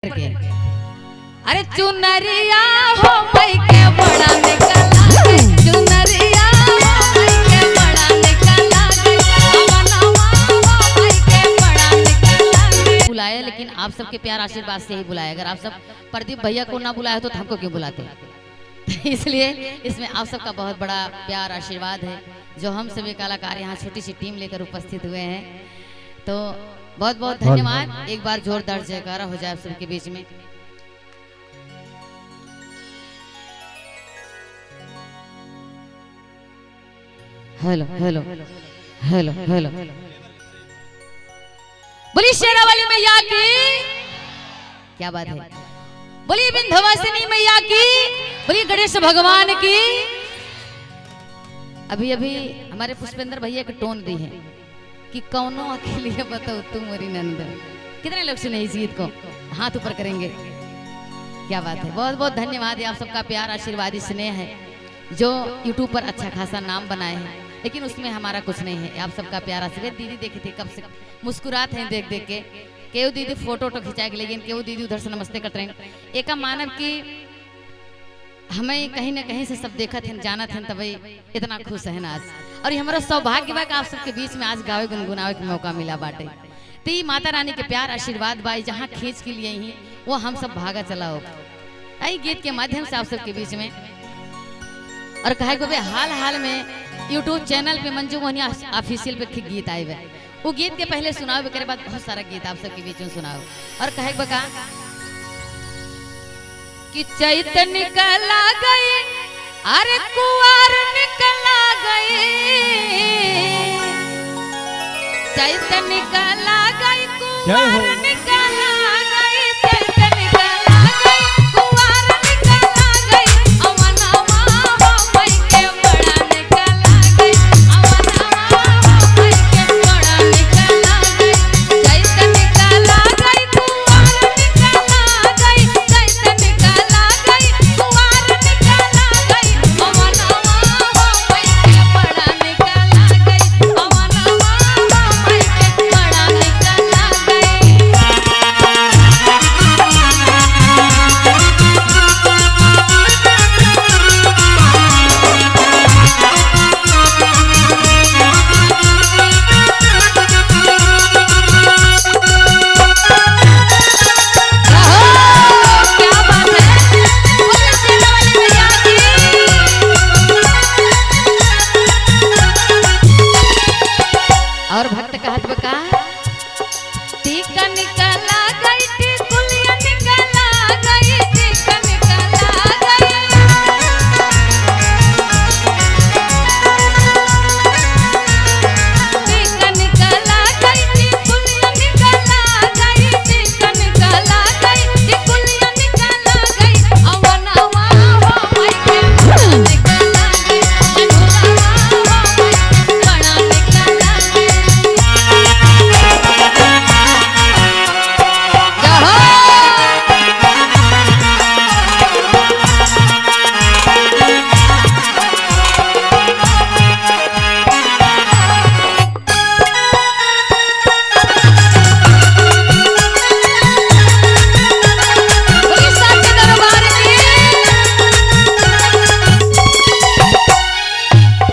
करके अरे चुनरिया हो मई के बड़ा निकला गे चुनरिया हो मई के बड़ा निकला गे अवनवा हो मई के बड़ा निकला गे। बुलाया लेकिन आप सबके प्यार आशीर्वाद से ही बुलाया। अगर आप सब प्रदीप भैया को ना बुलाया तो हमको क्यों बुलाते? इसलिए इसमें आप सबका बहुत बड़ा प्यार आशीर्वाद है जो हम सभी कलाकार यहाँ छोटी सी टीम लेकर उपस्थित हुए हैं। तो बहुत बहुत धन्यवाद। एक बार जोरदार जयकारा हो जाए आप सबके बीच में। हेलो हेलो हेलो हेलो बोली शेरावाली मैया की क्या बात है, बोली विंध्यवासिनी मैया की, बोली गणेश भगवान की। अभी अभी हमारे पुष्पेंद्र भैया एक टोन दी है कि कौनो अकेली है बताओ तुम मोरी नंद। कितने लोग सुने इस गीत को? हाथ ऊपर करेंगे। क्या बात है, बहुत बहुत धन्यवाद। आप सबका प्यार आशीर्वाद स्नेह है जो YouTube पर अच्छा खासा नाम बनाए हैं, लेकिन उसमें हमारा कुछ नहीं है। आप सबका प्यार आशीर्वाद। दीदी देखे थे कब से मुस्कुराते हैं देख देख के। केहू दीदी फोटो तो खिंचाए, लेकिन केहू दीदी उधर से नमस्ते करते हैं। एक मानव की हमें कहीं ना कहीं से सब देखा थे जाना थे तब इतना खुश है ना आज। और ये हमारा सौभाग्य बा कि आप सबके बीच में आज गावे गुनगुनावे का मौका मिला बाटे। तो ये माता रानी के प्यार आशीर्वाद बाई जहाँ खींच के लिए ही वो हम सब भागा चला हो आई गीत के माध्यम से आप सबके बीच में। और कहे को हाल हाल में YouTube चैनल पे मंजू मोहनी ऑफिशियल पे गीत आए हुए, वो गीत के पहले सुनाओ के बाद बहुत सारा गीत आप सबके बीच में सुनाओ। और कहे बका कि चैतन्य निकला गए अरे कुआर निकला गए, चैतन्य निकला गए कुआर निकला गए, चैतन्य निकला गए कुआर निकला गए अवनवा हो मई के बड़ा निकला गए, अवनवा हो मई के बड़ा निकला गए, चैतन्य निकला गए कुआर निकला गए, चैतन्य निकला गए कुआर निकला गए अवनवा हो मई के बड़ा निकला गए, अवनवा हो मई के बड़ा निकला और भक्त कहत बका टीका निकला गई टिकुलिया निकला गई, टीका निकला गई, टीका निकला गई टिकुलिया निकला गई, टीका निकला गई टिकुलिया निकला गई अवनवा हो मई के बड़ा निकला गई, अनूरवा हो मई के बड़ा निकला गई।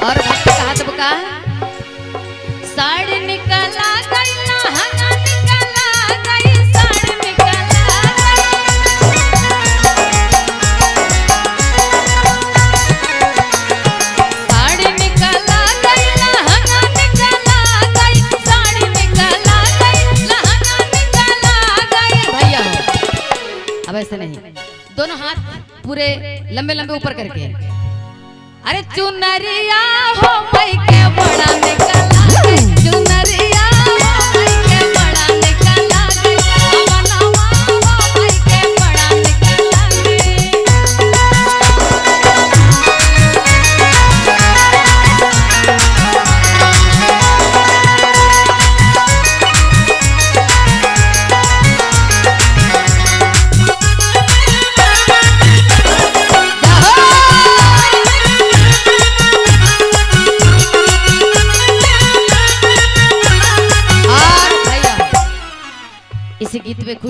और भक्त कहत बका साड़ी निकला गई लहंगा निकला गई, साड़ी निकला गई, साड़ी निकला गई लहंगा निकला गई, साड़ी निकला गई लहंगा निकला गई। भैया हो अब ऐसे नहीं, दोनों हाथ पूरे लंबे लंबे ऊपर करके अरे चुनरिया हो मई के बड़ा निकला गए, चुनरिया हो मई के बड़ा निकला गए अवनवा हो मई के बड़ा निकला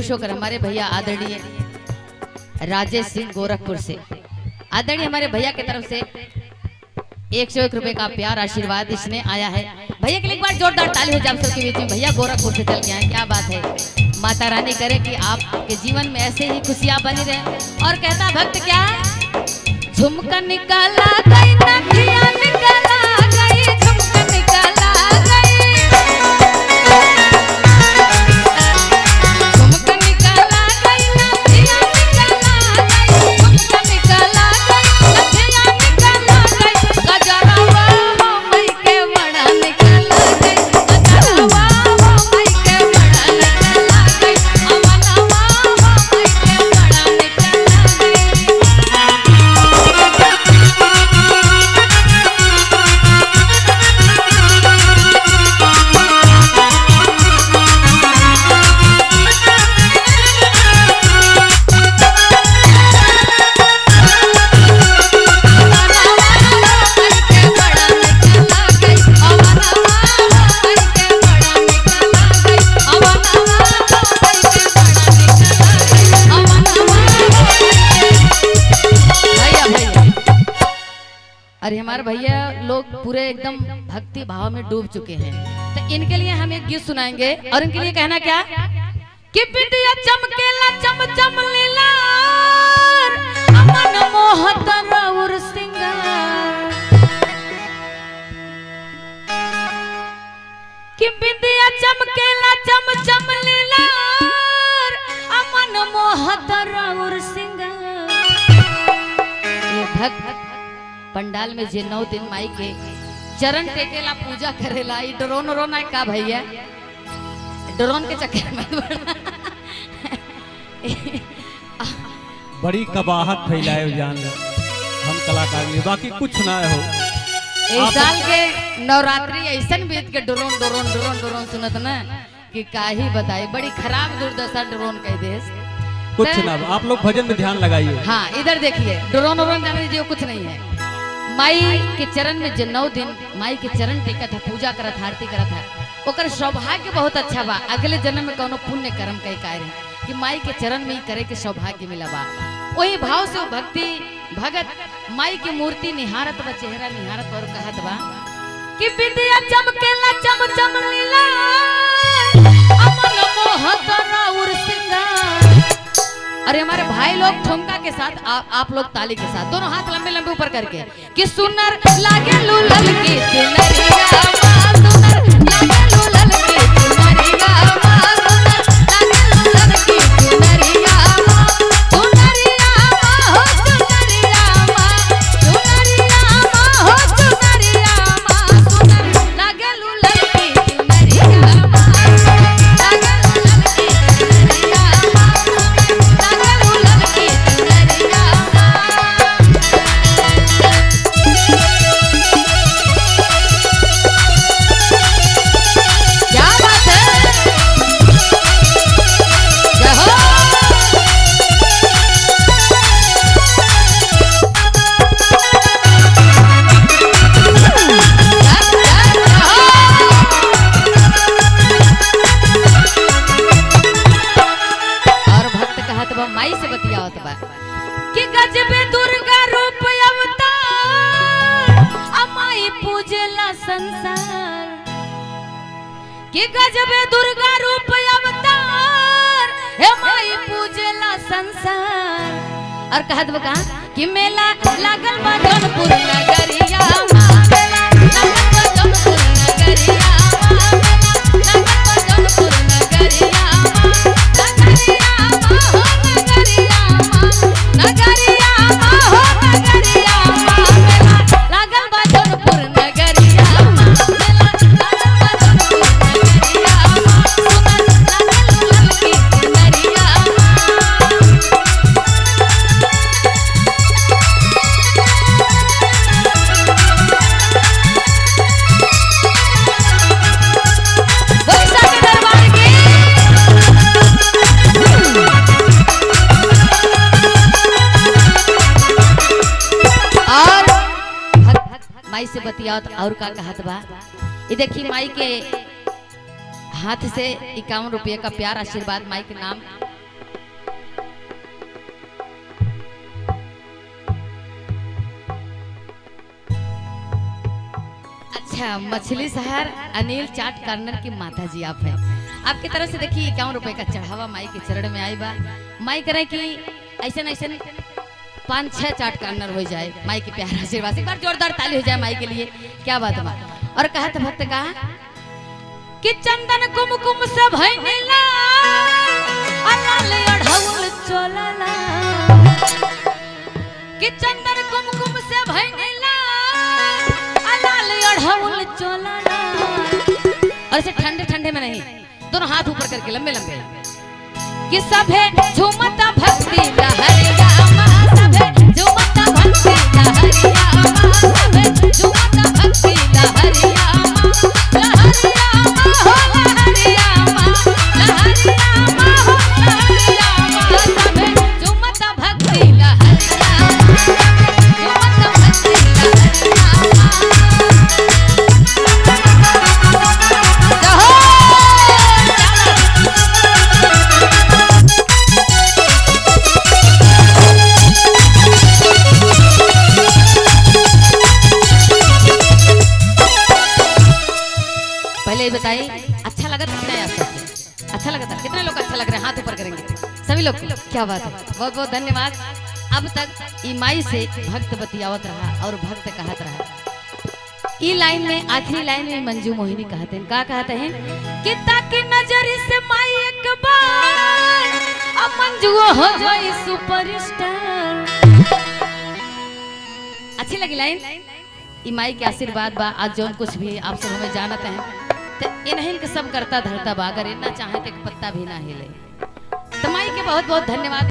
खुश होकर हमारे भैया आदरणीय राजेश सिंह गोरखपुर से, आदरणीय हमारे भैया की तरफ से 101 रुपए का प्यार आशीर्वाद इसने आया है। भैया के लिए एक बार जोरदार ताली हो जाए आप सबके बीच में। भैया गोरखपुर से चल के आए, क्या बात है। माता रानी करे कि आपके जीवन में ऐसे ही खुशियां बनी रहे। और कहता भक्त क्या, झुमका निकाला गई नथिया निकाला गई, झुमका निकाला गई, झुमका निकाला गई नथिया निकाला गई, झुमका निकाला गई नथिया निकाला गई, गजरवा हो मई के बड़ा निकाला गई, गजरवा हो मई के बड़ा निकाला गई, अमनवा हो मई के बड़ा निकाला गई। अरे हमारे भैया लोग पूरे एकदम भक्ति भाव में डूब चुके हैं, तो इनके लिए हम एक गीत सुनाएंगे। और इनके लिए कहना क्या कि बिंदिया चमकेला चम चम लीलार, अमन मोहत रउर सिंगार, कि बिंदिया चमकेला चम चम लीलार, अमन मोहत रउर सिंगार। ये भक्त पंडाल में जे 9 दिन माई के चरण टेकेला पूजा करेला, ई ड्रोन रोना का भैया, ड्रोन के चक्कर में बड़ी कबाहत फैलाए जान हम कलाकार में, बाकी कुछ ना हो। इस साल के नवरात्रि ऐसा बीत के ड्रोन ड्रोन ड्रोन ड्रोन सुनत ना कि काहे बताई, बड़ी खराब दुर्दशा ड्रोन का देश। कुछ ना, आप लोग भजन में ध्यान लगाइए। हाँ इधर देखिए, ड्रोन व्रोन जाने दीजिए, कुछ नहीं है। माई के चरण में जो 9 दिन माई के चरण टेका था, पूजा करा था, आरती करा था, ओकर सौभाग्य बहुत अच्छा बा। अगले जन्म में कोनो पुण्य कर्म कई कार्य कि माई के चरण में ही करे के सौभाग्य मिला बा। वही भाव से भक्ति भगत माई की मूर्ति निहारत बा, चेहरा निहारत और कहत बा कि बिंदिया चमकेला चम चम लीला, अमन मोहत रउर सिंगार। अरे हमारे भाई लोग ठुमका के साथ, आप लोग ताली के साथ, दोनों हाथ लंबे लंबे ऊपर करके कि सुनर लागे लुलल की चुनरिया मा, सुनर लागे लुलल की चुनरिया मा, सुनर लागे लुलल की चुनरिया मा, चुनरिया मा हो चुनरिया मा, चुनरिया मा हो चुनरिया मा, सुनर लागे लुलल की चुनरिया मा, लागे लुलल की चुनरिया मा, लागे लुलल की चुनरिया मा। क्या बात है, जय हो। और भक्त कहत बा, माई से बतियावत बा कि गजबे दुर्गा रूप अवतार, अमाई पूजेला संसार, कि गजबे दुर्गा रूप अवतार, हे माई पूजेला संसार। और कहत बा कि मेला लागल बा जौनपुर नगरिया मा, मेला लागल बा जौनपुर नगरिया मा, मेला लागल बा जौनपुर नगरिया मा, नगरिया मा हो नगरिया मा, नगरिया मा हो नगरिया मा, मेला लागल बा जौनपुर नगरिया मा, मेला लागल बा जौनपुर नगरिया मा, सुनर लागल लुलल की चुनरिया मा। बक्सा के दरबार की और माई से बतियात और का कहत बा, ये देखी माई के हाथ से 51 रुपये का प्यार आशीर्वाद माई के नाम अच्छा, मछली शहर अनिल चाट कार्नर की माता जी आप हैं। आपकी तरफ से देखिए 51 रुपए का चढ़ावा माई के चरण में आई बा। माई करे कि ऐसा 5-6 चाट कार्नर हो जाए। माई के प्यार आशीर्वाद, एक बार जोरदार ताली हो जाए माई के लिए। क्या बात है। और कहा तो भक्त कहा कि चंदन कुमकुम से भइला अलाल अढ़ौल चलला, कि चंदन कुमकुम से भइला अलाल अढ़ौल चलला। और ऐसे ठंडे ठंडे में नहीं, दोनों हाथ ऊपर करके लंबे लंबे, कि सभे झूमता भक्ति लहरिया मा, सभे झूमता भक्ति लहरिया मा, सभे झूमता भक्ति लहरिया मा, लहरिया मा हो लहरिया मा, लहरिया मा हो लहरिया मा, सभे झूमता भक्ति लहरिया मा, झूमता भक्ति लहरिया मा। पहले बताइए अच्छा लगा था कि नहीं? आपको अच्छा लगा था? कितने लोग अच्छा लग रहे हैं? हाथ ऊपर करेंगे सभी लोग। क्या बात है, बहुत बहुत धन्यवाद। अब तक ईमाई से भक्त बतियावत रहा और भक्त कहत रहा। ई लाइन में आखिरी लाइन में मंजू मोहिनी कहते हैं, क्या कहते हैं कि ताकि नजर से माई एक बार अब मंजू हो जाए सुपरस्टार। अच्छी लगी लाइन? ई माई के आशीर्वाद बा। आज जो कुछ भी आप सब हमें जानत हैं तो इन्हें के सब करता धरता बा, अगर इतना चाहे तो एक पत्ता भी ना हिले। तो माई के बहुत बहुत धन्यवाद।